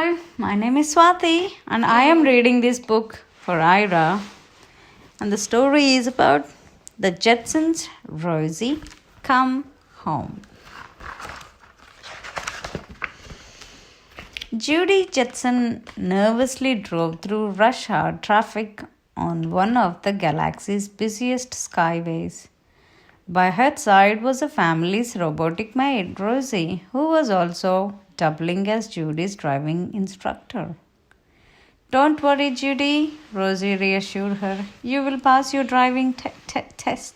Hello, my name is Swati, and I am reading this book for Ira. And the story is about the Jetsons' Rosie Come Home. Judy Jetson nervously drove through rush hour traffic on one of the galaxy's busiest skyways. By her side was the family's robotic maid, Rosie, who was also doubling as Judy's driving instructor. Don't worry, Judy, Rosie reassured her. You will pass your driving test.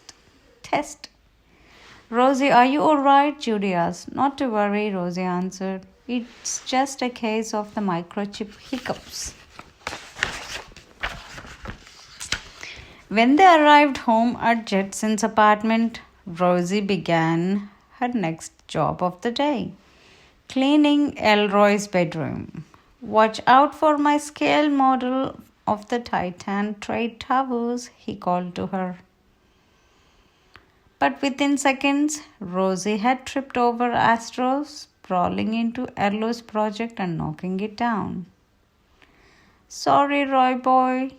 Rosie, are you all right? Judy asked. Not to worry, Rosie answered. It's just a case of the microchip hiccups. When they arrived home at Jetson's apartment, Rosie began her next job of the day, cleaning Elroy's bedroom. Watch out for my scale model of the Titan Trade Towers, he called to her. But within seconds, Rosie had tripped over Astro, sprawling into Erlo's project and knocking it down. Sorry, Roy boy,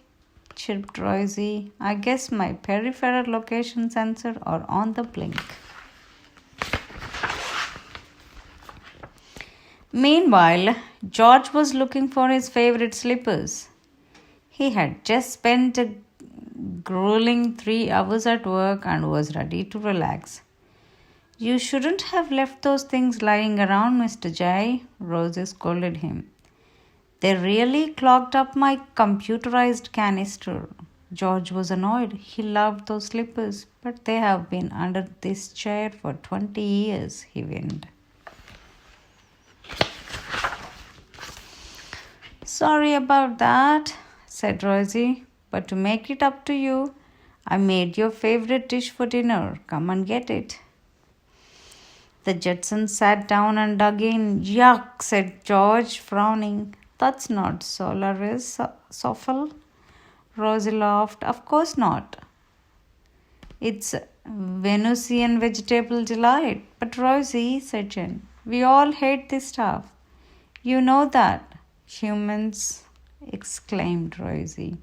chirped Rosie. I guess my peripheral location sensor are on the blink. Meanwhile, George was looking for his favorite slippers. He had just spent a grueling 3 hours at work and was ready to relax. You shouldn't have left those things lying around, Mr. J, Rosie scolded him. They really clogged up my computerized canister. George was annoyed. He loved those slippers, but they have been under this chair for 20 years, he whined. Sorry about that, said Rosie, but to make it up to you, I made your favorite dish for dinner. Come and get it. The Jetsons sat down and dug in. Yuck, said George, frowning. That's not Solaris Soffel. Rosie laughed. Of course not. It's Venusian vegetable delight. But Rosie, said Jen, we all hate this stuff. You know that. Humans, exclaimed Rosie,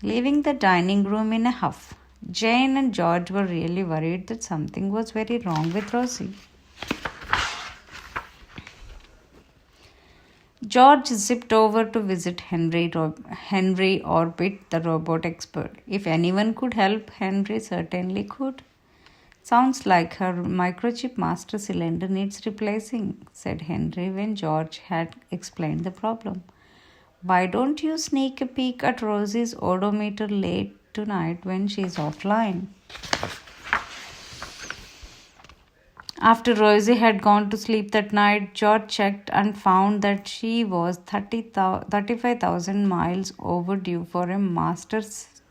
leaving the dining room in a huff. Jane and George were really worried that something was very wrong with Rosie. George zipped over to visit Henry Orbit, the robot expert. If anyone could help, Henry certainly could. Sounds like her microchip master cylinder needs replacing, said Henry when George had explained the problem. Why don't you sneak a peek at Rosie's odometer late tonight when she's offline? After Rosie had gone to sleep that night, George checked and found that she was 35,000 miles overdue for a master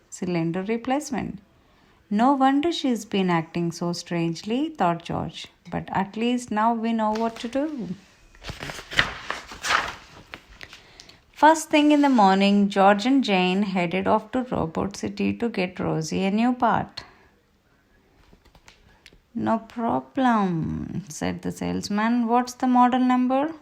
cylinder replacement. No wonder she's been acting so strangely, thought George. But at least now we know what to do. First thing in the morning, George and Jane headed off to Robot City to get Rosie a new part. No problem, said the salesman. What's the model number?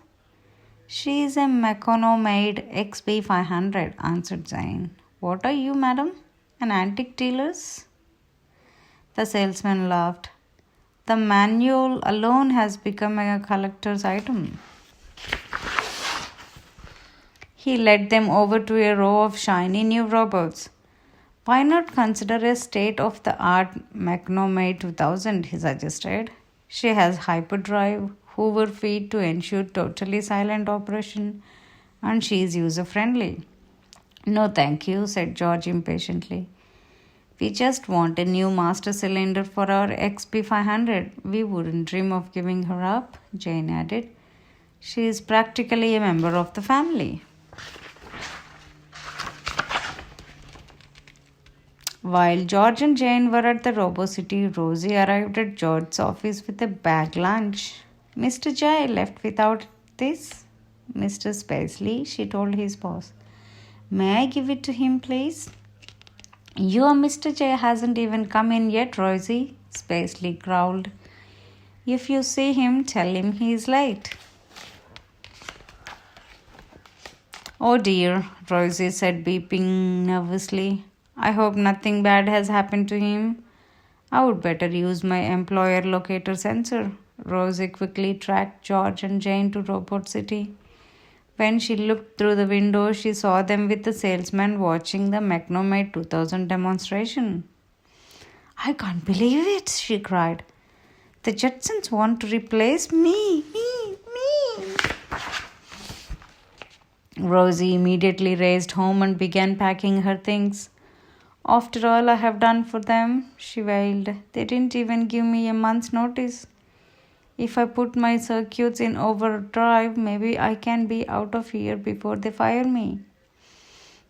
She's a Meccano-made XB500, answered Jane. What are you, madam? An antique dealer's? The salesman laughed. The manual alone has become a collector's item. He led them over to a row of shiny new robots. Why not consider a state-of-the-art Meccano 2000, he suggested. She has hyperdrive, Hoover feed to ensure totally silent operation, and she is user-friendly. No, thank you, said George impatiently. We just want a new master cylinder for our XP500. We wouldn't dream of giving her up, Jane added. She is practically a member of the family. While George and Jane were at the RoboCity, Rosie arrived at George's office with a bag lunch. Mr. J left without this? Mr. Spacely, she told his boss. May I give it to him, please? Your Mr. J hasn't even come in yet, Rosie, Spacely growled. If you see him, tell him he is late. Oh dear, Rosie said, beeping nervously. I hope nothing bad has happened to him. I would better use my employer locator sensor. Rosie quickly tracked George and Jane to Robot City. When she looked through the window, she saw them with the salesman watching the Macnomate 2000 demonstration. I can't believe it, she cried. The Jetsons want to replace me. Rosie immediately raced home and began packing her things. After all I have done for them, she wailed. They didn't even give me a month's notice. If I put my circuits in overdrive, maybe I can be out of here before they fire me.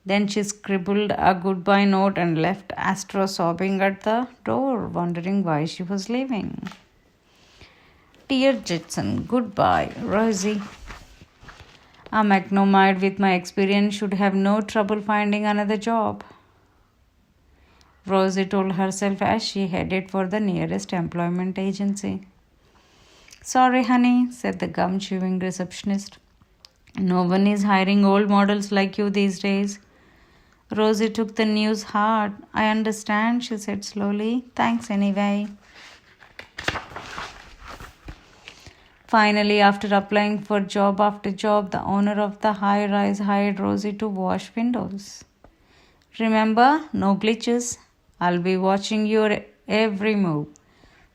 Then she scribbled a goodbye note and left Astro sobbing at the door, wondering why she was leaving. Dear Jetson, goodbye, Rosie. A Macnomide with my experience should have no trouble finding another job. Rosie told herself as she headed for the nearest employment agency. Sorry, honey, said the gum chewing receptionist. No one is hiring old models like you these days. Rosie took the news hard. I understand, she said slowly. Thanks anyway. Finally, after applying for job after job, the owner of the high rise hired Rosie to wash windows. Remember, no glitches. I'll be watching your every move.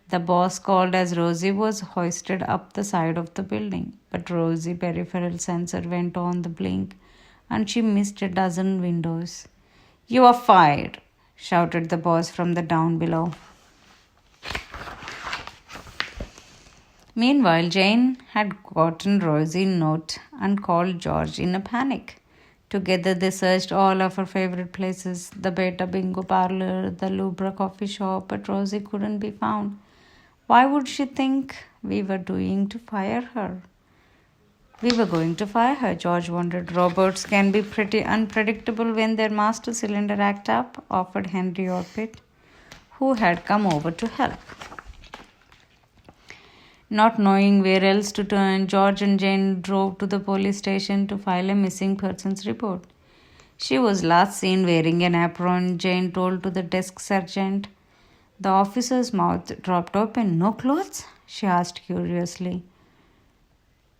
The boss called as Rosie was hoisted up the side of the building, but Rosie's peripheral sensor went on the blink and she missed a dozen windows. You are fired, shouted the boss from the down below. Meanwhile, Jane had gotten Rosie's note and called George in a panic. Together they searched all of her favorite places, the Beta Bingo parlor, the Lubra coffee shop, but Rosie couldn't be found. Why would she think we were going to fire her? George wondered. Robots can be pretty unpredictable when their master cylinder act up, offered Henry Orpit, who had come over to help. Not knowing where else to turn, George and Jane drove to the police station to file a missing persons report. She was last seen wearing an apron, Jane told to the desk sergeant. The officer's mouth dropped open. No clothes? He asked curiously.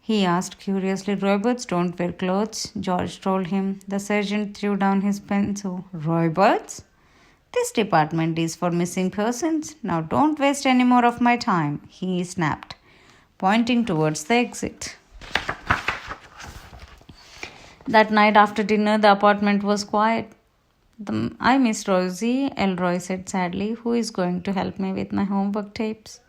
Robots don't wear clothes, George told him. The sergeant threw down his pencil. Robots? This department is for missing persons. Now don't waste any more of my time, he snapped, pointing towards the exit. That night after dinner, the apartment was quiet. I miss Rosie, Elroy said sadly. Who is going to help me with my homework tapes?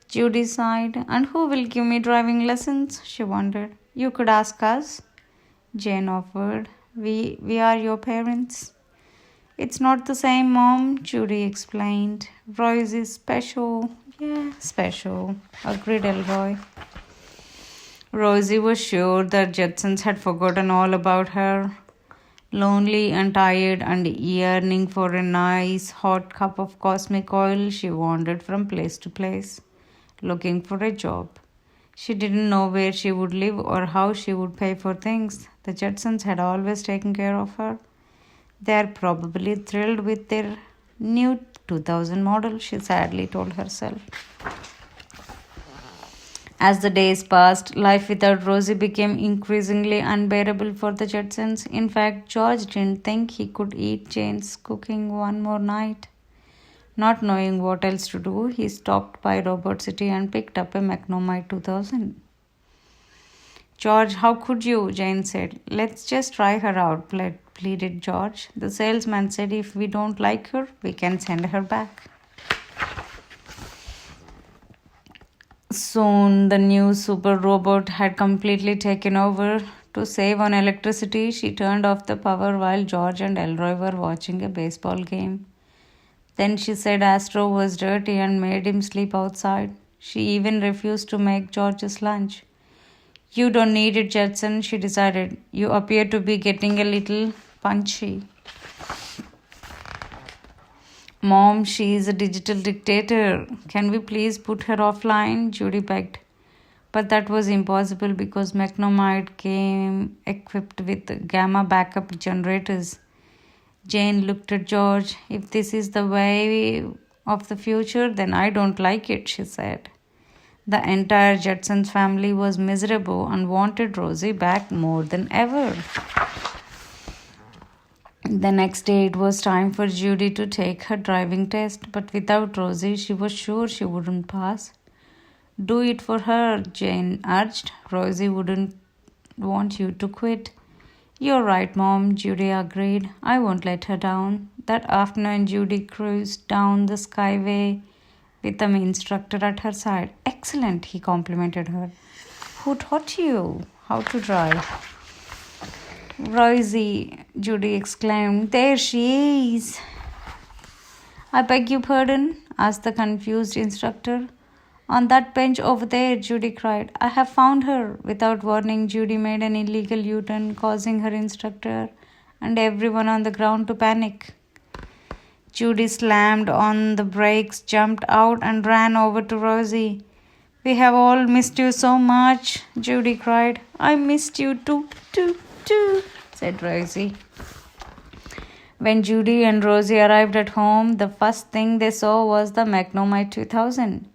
Judy sighed. And who will give me driving lessons? She wondered. You could ask us, Jane offered. We are your parents. It's not the same, Mom, Judy explained. Rosie is special. Yeah, special, agreed Elroy. Rosie was sure that Jetsons had forgotten all about her. Lonely and tired and yearning for a nice hot cup of cosmic oil, she wandered from place to place, looking for a job. She didn't know where she would live or how she would pay for things. The Jetsons had always taken care of her. They are probably thrilled with their new 2000 model, she sadly told herself. As the days passed, life without Rosie became increasingly unbearable for the Jetsons. In fact, George didn't think he could eat Jane's cooking one more night. Not knowing what else to do, he stopped by Robot City and picked up a Macnomite 2000. George, how could you? Jane said. Let's just try her out, pleaded George. The salesman said if we don't like her, we can send her back. Soon, the new super robot had completely taken over. To save on electricity, she turned off the power while George and Elroy were watching a baseball game. Then she said Astro was dirty and made him sleep outside. She even refused to make George's lunch. You don't need it, Jetson, she decided. You appear to be getting a little punchy. Mom, she is a digital dictator. Can we please put her offline? Judy begged. But that was impossible because Mechnomide came equipped with gamma backup generators. Jane looked at George. If this is the way of the future, then I don't like it, she said. The entire Judsons family was miserable and wanted Rosie back more than ever. The next day, it was time for Judy to take her driving test, but without Rosie, she was sure she wouldn't pass. Do it for her, Jane urged. Rosie wouldn't want you to quit. You're right, Mom, Judy agreed. I won't let her down. That afternoon, Judy cruised down the skyway with the instructor at her side. Excellent, he complimented her. Who taught you how to drive? Rosie, Judy exclaimed. There she is. I beg your pardon? Asked the confused instructor. On that bench over there, Judy cried. I have found her. Without warning, Judy made an illegal U-turn, causing her instructor and everyone on the ground to panic. Judy slammed on the brakes, jumped out, and ran over to Rosie. We have all missed you so much, Judy cried. I missed you too, said Rosie. When Judy and Rosie arrived at home, the first thing they saw was the Mechnomide 2000.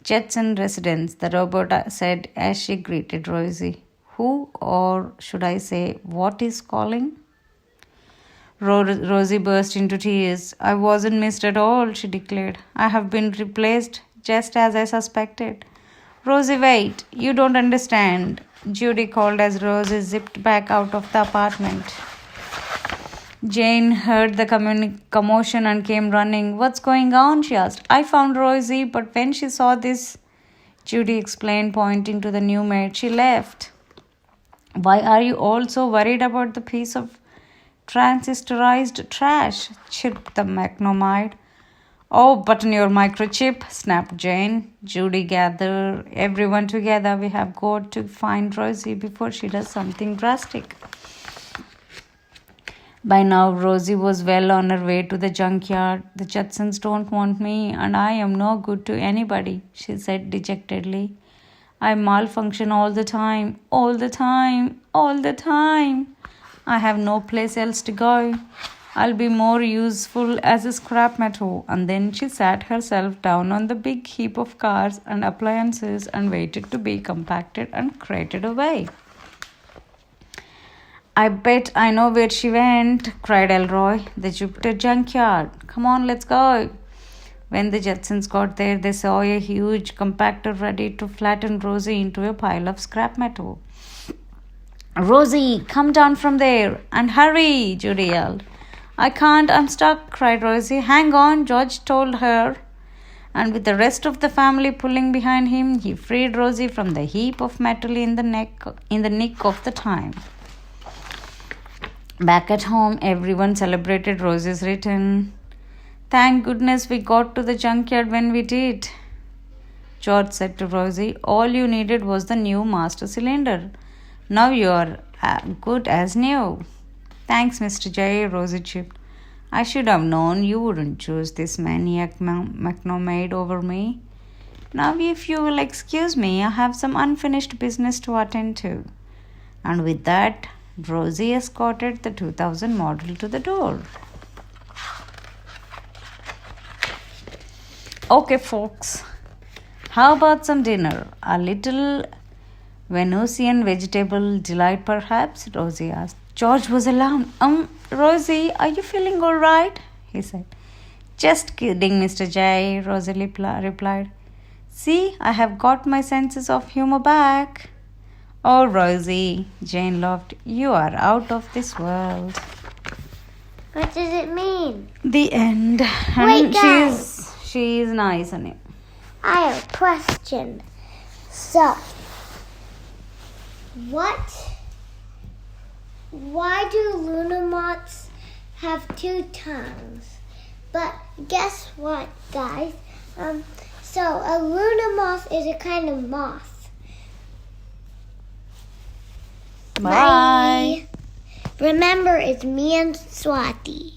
Judson residence, the robot said as she greeted Rosie. Who, or should I say, what is calling? Rosie burst into tears. I wasn't missed at all, she declared. I have been replaced just as I suspected. Rosie, wait. You don't understand, Judy called as Rosie zipped back out of the apartment. Jane heard the commotion and came running. What's going on? She asked. I found Rosie, but when she saw this, Judy explained, pointing to the new maid, she left. Why are you all so worried about the piece of transistorized trash? Chirped the Mechnomide. Oh, button your microchip, snapped Jane. Judy, gather everyone together. We have got to find Rosie before she does something drastic. By now, Rosie was well on her way to the junkyard. The Judsons don't want me, and I am no good to anybody, she said dejectedly. I malfunction all the time. I have no place else to go. I'll be more useful as a scrap metal. And then she sat herself down on the big heap of cars and appliances and waited to be compacted and crated away. I bet I know where she went, cried Elroy. The Jupiter junkyard. Come on, let's go. When the Judsons got there, they saw a huge compactor ready to flatten Rosie into a pile of scrap metal. Rosie, come down from there and hurry, Judy yelled. I can't, I'm stuck, cried Rosie. Hang on, George told her. And with the rest of the family pulling behind him, he freed Rosie from the heap of metal in the nick of the time. Back at home, everyone celebrated Rosie's return. Thank goodness we got to the junkyard when we did, George said to Rosie. All you needed was the new master cylinder. Now you're good as new. Thanks, Mr. J, Rosie chipped. I should have known you wouldn't choose this maniac Mechnomide over me. Now, if you will excuse me, I have some unfinished business to attend to. And with that, Rosie escorted the 2000 model to the door. Okay, folks, how about some dinner? A little Venusian vegetable delight, perhaps? Rosie asked. George was alarmed. Rosie, are you feeling all right? He said. Just kidding, Mr. J, Rosie replied. See, I have got my senses of humor back. Oh, Rosie, Jane laughed. You are out of this world. What does it mean? The end. Wait, guys. She's nice, honey. I have a question. So, why do Lunamoths have two tongues? But guess what, guys? So a Lunamoth is a kind of moth. Bye. Remember, it's me and Swati.